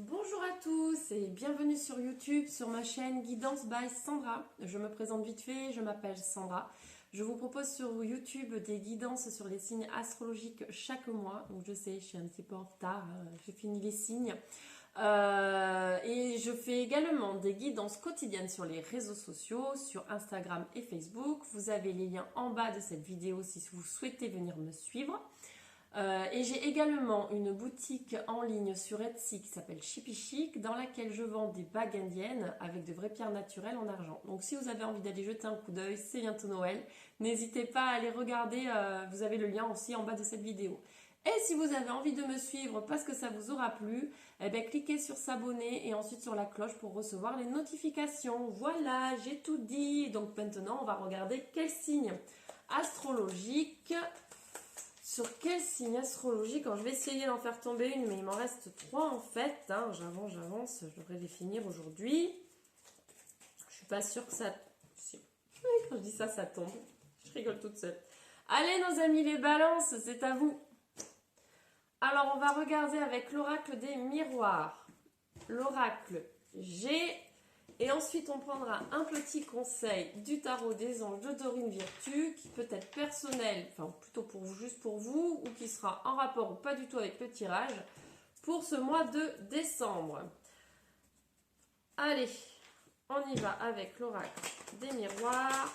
Bonjour à tous et bienvenue sur YouTube, sur ma chaîne Guidance by Sandra. Je me présente vite fait, je m'appelle Sandra. Je vous propose sur YouTube des guidances sur les signes astrologiques chaque mois. Donc je sais, je suis un petit peu en retard, j'ai fini les signes. Et je fais également des guidances quotidiennes sur les réseaux sociaux, sur Instagram et Facebook. Vous avez les liens en bas de cette vidéo si vous souhaitez venir me suivre. Et j'ai également une boutique en ligne sur Etsy qui s'appelle Chippy Chic, dans laquelle je vends des bagues indiennes avec de vraies pierres naturelles en argent. Donc si vous avez envie d'aller jeter un coup d'œil, c'est bientôt Noël. N'hésitez pas à aller regarder, vous avez le lien aussi en bas de cette vidéo. Et si vous avez envie de me suivre parce que ça vous aura plu, eh bien, cliquez sur s'abonner et ensuite sur la cloche pour recevoir les notifications. Voilà, j'ai tout dit. Donc maintenant, on va regarder quel signe astrologique. Sur quel signe astrologique? Alors, je vais essayer d'en faire tomber une, mais il m'en reste 3 en fait. Hein. J'avance, je devrais les finir aujourd'hui. Je suis pas sûre que ça... Si. Oui, quand je dis ça, ça tombe. Je rigole toute seule. Allez, nos amis les balances, c'est à vous. Alors, on va regarder avec l'oracle des miroirs. L'oracle G. Et ensuite, on prendra un petit conseil du tarot des anges de Dorine Virtue, qui peut être personnel, enfin plutôt pour vous, juste pour vous, ou qui sera en rapport ou pas du tout avec le tirage, pour ce mois de décembre. Allez, on y va avec l'oracle des miroirs,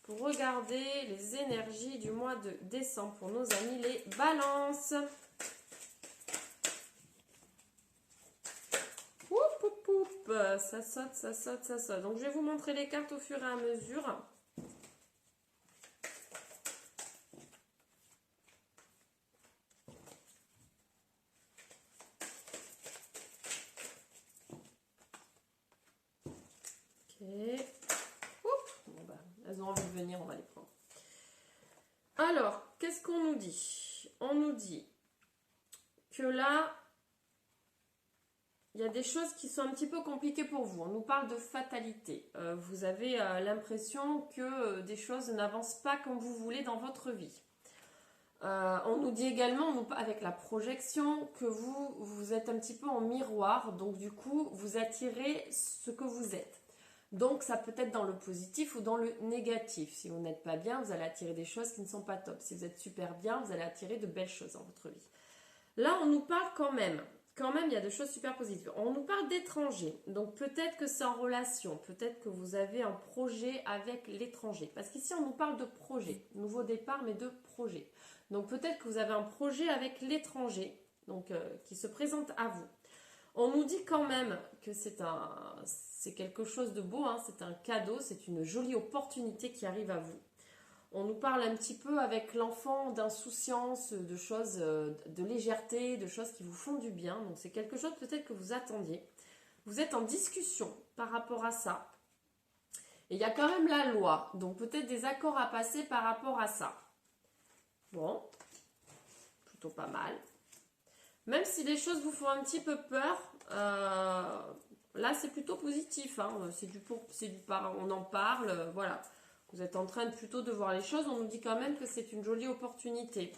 pour regarder les énergies du mois de décembre pour nos amis les balances. Ça saute, ça saute, ça saute. Donc, je vais vous montrer les cartes au fur et à mesure. Ok. Bon, bah, elles ont envie de venir, on va les prendre. Alors, qu'est-ce qu'on nous dit? On nous dit que là, il y a des choses qui sont un petit peu compliquées pour vous. On nous parle de fatalité. Vous avez l'impression que des choses n'avancent pas comme vous voulez dans votre vie. On nous dit également, avec la projection, que vous êtes un petit peu en miroir. Donc du coup, vous attirez ce que vous êtes. Donc ça peut être dans le positif ou dans le négatif. Si vous n'êtes pas bien, vous allez attirer des choses qui ne sont pas top. Si vous êtes super bien, vous allez attirer de belles choses dans votre vie. Là, on nous parle quand même, il y a des choses super positives. On nous parle d'étrangers. Donc, peut-être que c'est en relation. Peut-être que vous avez un projet avec l'étranger. Parce qu'ici, on nous parle de projet. Nouveau départ, mais de projet. Donc, peut-être que vous avez un projet avec l'étranger, donc qui se présente à vous. On nous dit quand même que c'est quelque chose de beau, hein, c'est un cadeau, c'est une jolie opportunité qui arrive à vous. On nous parle un petit peu avec l'enfant d'insouciance, de choses, de légèreté, de choses qui vous font du bien. Donc c'est quelque chose peut-être que vous attendiez. Vous êtes en discussion par rapport à ça. Et il y a quand même la loi. Donc peut-être des accords à passer par rapport à ça. Bon, plutôt pas mal. Même si les choses vous font un petit peu peur, là c'est plutôt positif. Hein. On en parle, voilà. Vous êtes en train plutôt de voir les choses. On nous dit quand même que c'est une jolie opportunité.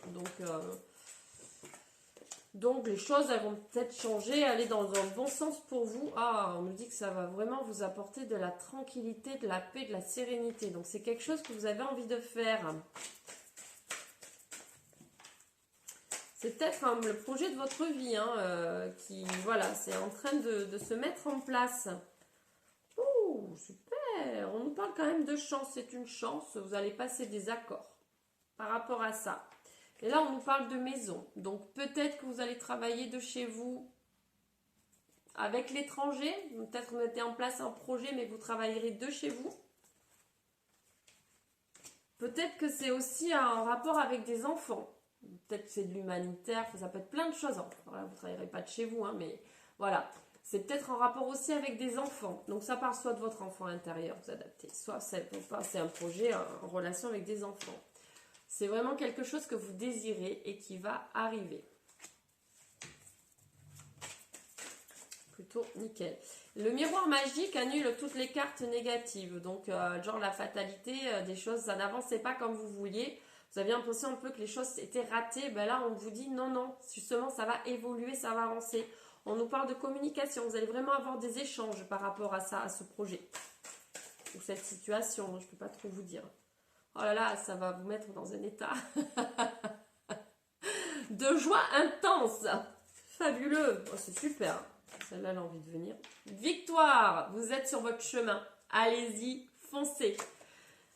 Donc les choses elles vont peut-être changer, aller dans un bon sens pour vous. Ah, on nous dit que ça va vraiment vous apporter de la tranquillité, de la paix, de la sérénité. Donc c'est quelque chose que vous avez envie de faire. C'est peut-être le projet de votre vie qui, voilà, c'est en train de se mettre en place. Ouh, super! On nous parle quand même de chance. C'est une chance. Vous allez passer des accords par rapport à ça. Et là, on nous parle de maison. Donc, peut-être que vous allez travailler de chez vous avec l'étranger. Peut-être que vous mettez en place un projet, mais vous travaillerez de chez vous. Peut-être que c'est aussi en rapport avec des enfants. Peut-être que c'est de l'humanitaire. Ça peut être plein de choses. Voilà, vous ne travaillerez pas de chez vous, hein, mais voilà. C'est peut-être en rapport aussi avec des enfants. Donc ça part soit de votre enfant intérieur, vous adaptez, soit c'est un projet en relation avec des enfants. C'est vraiment quelque chose que vous désirez et qui va arriver. Plutôt nickel. Le miroir magique annule toutes les cartes négatives. Donc genre la fatalité, des choses, ça n'avançait pas comme vous vouliez. vous aviez l'impression un peu que les choses étaient ratées. Ben là, on vous dit non, non, justement, ça va évoluer, ça va avancer. On nous parle de communication. Vous allez vraiment avoir des échanges par rapport à ça, à ce projet. Ou cette situation, je ne peux pas trop vous dire. Oh là là, ça va vous mettre dans un état de joie intense. Fabuleux. Oh, c'est super. Celle-là, elle a envie de venir. Victoire. Vous êtes sur votre chemin. Allez-y, foncez.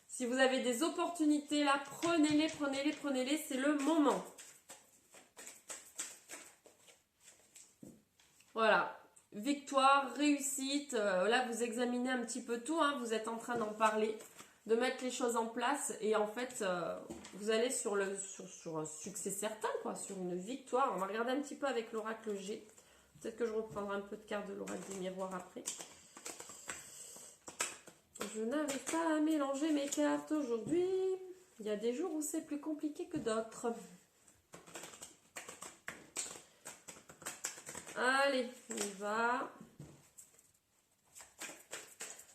Si vous avez des opportunités là, prenez-les, prenez-les, prenez-les. C'est le moment. Voilà. Victoire, réussite. Là, vous examinez un petit peu tout. Hein. Vous êtes en train d'en parler, de mettre les choses en place. Et en fait, vous allez sur un succès certain, quoi, sur une victoire. On va regarder un petit peu avec l'oracle G. Peut-être que je reprendrai un peu de cartes de l'oracle des miroirs après. Je n'arrive pas à mélanger mes cartes aujourd'hui. Il y a des jours où c'est plus compliqué que d'autres. Allez, on y va.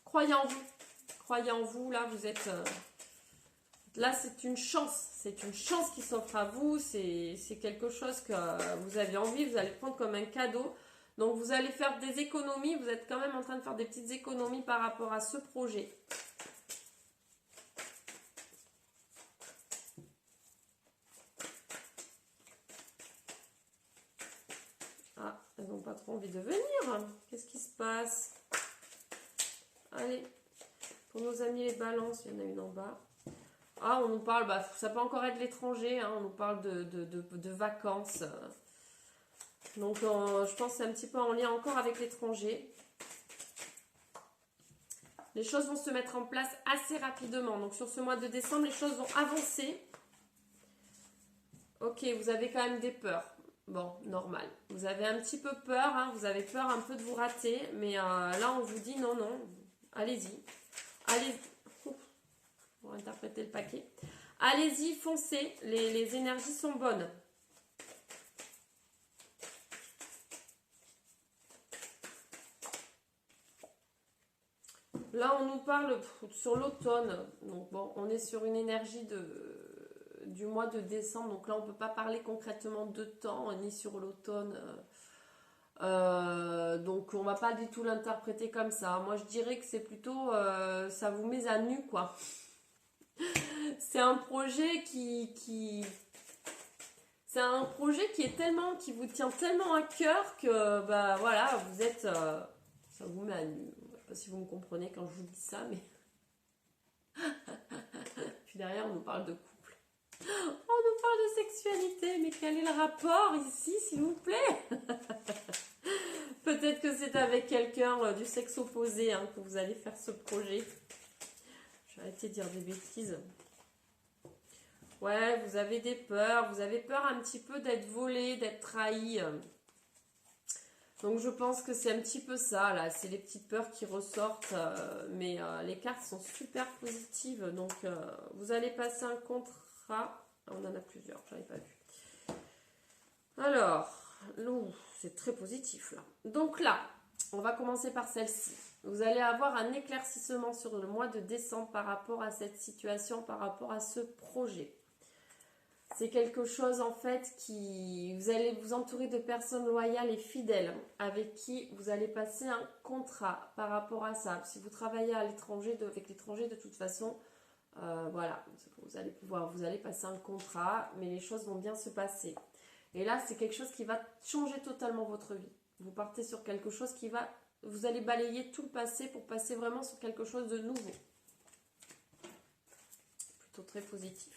Croyez en vous. Croyez en vous. Là, vous êtes... là, c'est une chance. C'est une chance qui s'offre à vous. C'est quelque chose que vous avez envie. Vous allez prendre comme un cadeau. Donc, vous allez faire des économies. Vous êtes quand même en train de faire des petites économies par rapport à ce projet. Ah, elles n'ont pas trop envie de venir. Qu'est-ce qui se passe? Allez, pour nos amis les balances, il y en a une en bas. Ah, on nous parle, bah, ça peut encore être l'étranger, hein, on nous parle de vacances. Donc, je pense que c'est un petit peu en lien encore avec l'étranger. Les choses vont se mettre en place assez rapidement. Donc, sur ce mois de décembre, les choses vont avancer. Ok, vous avez quand même des peurs. Bon, normal. Vous avez un petit peu peur, hein, vous avez peur un peu de vous rater. Mais là, on vous dit non, non, allez-y. Allez, on va interpréter le paquet. Allez-y, foncez. Les énergies sont bonnes. Là, on nous parle sur l'automne. Donc, bon, on est sur une énergie du mois de décembre. Donc là, on ne peut pas parler concrètement de temps, ni sur l'automne. Donc, on ne va pas du tout l'interpréter comme ça. Moi, je dirais que c'est plutôt... ça vous met à nu, quoi. C'est un projet c'est un projet qui vous tient tellement à cœur que, bah voilà, vous êtes... ça vous met à nu. Je ne sais pas si vous me comprenez quand je vous dis ça, mais... Puis derrière, on nous parle de couple. On nous parle de sexualité, mais quel est le rapport ici, s'il vous plaît? Peut-être que c'est avec quelqu'un du sexe opposé hein, que vous allez faire ce projet. Je vais arrêter de dire des bêtises. Ouais, vous avez des peurs. Vous avez peur un petit peu d'être volé, d'être trahi. Donc je pense que c'est un petit peu ça, là. C'est les petites peurs qui ressortent. Mais les cartes sont super positives. Donc vous allez passer un contrat. On en a plusieurs, je n'avais pas vu. Alors, c'est très positif, là. Donc là, on va commencer par celle-ci. Vous allez avoir un éclaircissement sur le mois de décembre par rapport à cette situation, par rapport à ce projet. C'est quelque chose en fait vous allez vous entourer de personnes loyales et fidèles avec qui vous allez passer un contrat par rapport à ça. Si vous travaillez à l'étranger, avec l'étranger de toute façon, voilà, vous allez passer un contrat, mais les choses vont bien se passer. Et là, c'est quelque chose qui va changer totalement votre vie. Vous partez sur quelque chose vous allez balayer tout le passé pour passer vraiment sur quelque chose de nouveau. Plutôt très positif.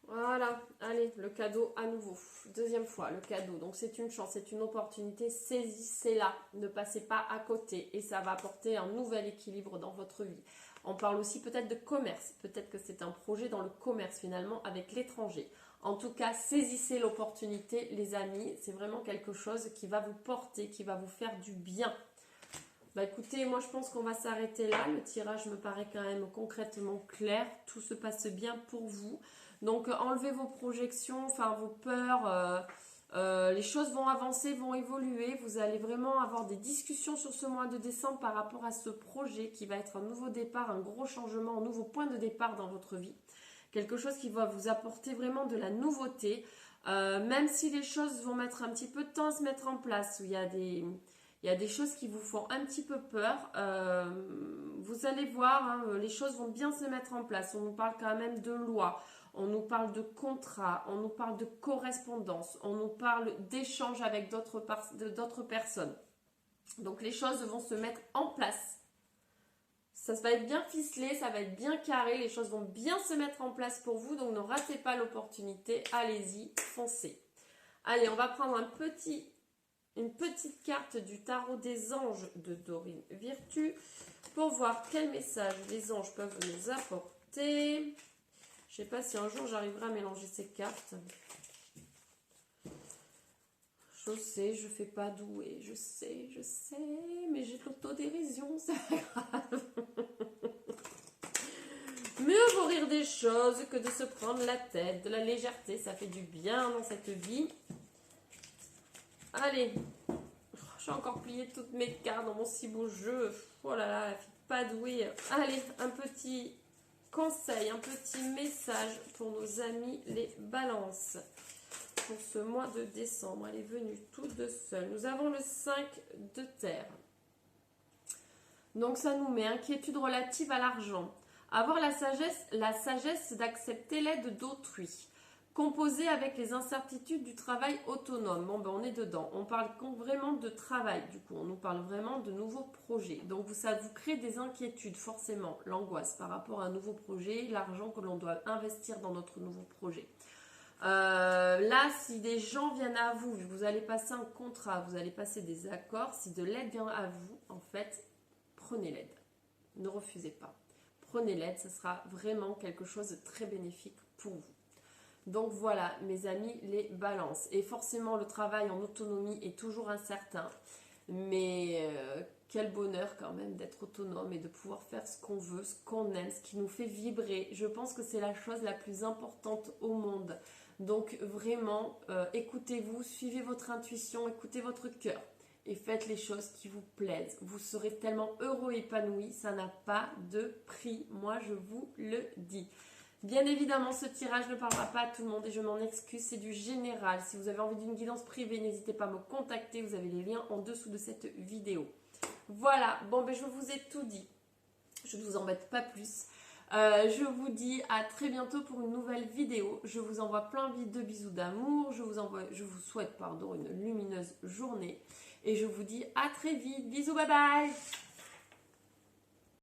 Voilà, allez, le cadeau à nouveau. Deuxième fois, le cadeau. Donc c'est une chance, c'est une opportunité. Saisissez-la, ne passez pas à côté et ça va apporter un nouvel équilibre dans votre vie. On parle aussi peut-être de commerce. Peut-être que c'est un projet dans le commerce finalement avec l'étranger. En tout cas, saisissez l'opportunité, les amis. C'est vraiment quelque chose qui va vous porter, qui va vous faire du bien. Bah écoutez, moi je pense qu'on va s'arrêter là. Le tirage me paraît quand même concrètement clair. Tout se passe bien pour vous. Donc enlevez vos projections, enfin vos peurs, Les choses vont avancer, vont évoluer. Vous allez vraiment avoir des discussions sur ce mois de décembre par rapport à ce projet qui va être un nouveau départ, un gros changement, un nouveau point de départ dans votre vie. Quelque chose qui va vous apporter vraiment de la nouveauté. Même si les choses vont mettre un petit peu de temps à se mettre en place, où il y a des choses qui vous font un petit peu peur, vous allez voir, hein, les choses vont bien se mettre en place. On nous parle quand même de loi, on nous parle de contrat, on nous parle de correspondance, on nous parle d'échanges avec d'autres personnes. Donc les choses vont se mettre en place. Ça va être bien ficelé, ça va être bien carré, les choses vont bien se mettre en place pour vous, donc ne ratez pas l'opportunité, allez-y, foncez. Allez, on va prendre une petite carte du tarot des anges de Dorine Virtue pour voir quel message les anges peuvent nous apporter. Je ne sais pas si un jour j'arriverai à mélanger ces cartes. Je sais, je fais pas douée, je sais, mais j'ai de l'autodérision, c'est pas grave. Mieux vaut rire des choses que de se prendre la tête, de la légèreté, ça fait du bien dans cette vie. Allez, j'ai encore plié toutes mes cartes dans mon si beau jeu. Oh là là, la fille pas douée. Allez, un petit conseil, un petit message pour nos amis les balances. Pour ce mois de décembre, elle est venue toute seule. Nous avons le 5 de terre. Donc ça nous met inquiétude relative à l'argent. Avoir la sagesse d'accepter l'aide d'autrui. Composer avec les incertitudes du travail autonome. Bon ben on est dedans. On parle vraiment de travail du coup. On nous parle vraiment de nouveaux projets. Donc ça vous crée des inquiétudes forcément. L'angoisse par rapport à un nouveau projet. L'argent que l'on doit investir dans notre nouveau projet. Là, si des gens viennent à vous, vous allez passer un contrat, vous allez passer des accords, si de l'aide vient à vous, en fait, prenez l'aide. Ne refusez pas. Prenez l'aide, ce sera vraiment quelque chose de très bénéfique pour vous. Donc voilà, mes amis, les balances. Et forcément, le travail en autonomie est toujours incertain. Mais quel bonheur quand même d'être autonome et de pouvoir faire ce qu'on veut, ce qu'on aime, ce qui nous fait vibrer. Je pense que c'est la chose la plus importante au monde. Donc vraiment, écoutez-vous, suivez votre intuition, écoutez votre cœur et faites les choses qui vous plaisent. Vous serez tellement heureux et épanoui, ça n'a pas de prix. Moi, je vous le dis. Bien évidemment, ce tirage ne parlera pas à tout le monde et je m'en excuse, c'est du général. Si vous avez envie d'une guidance privée, n'hésitez pas à me contacter. Vous avez les liens en dessous de cette vidéo. Voilà, bon ben je vous ai tout dit. Je ne vous embête pas plus. Je vous dis à très bientôt pour une nouvelle vidéo. Je vous envoie plein de bisous d'amour. Je vous souhaite une lumineuse journée. Et je vous dis à très vite. Bisous, bye bye.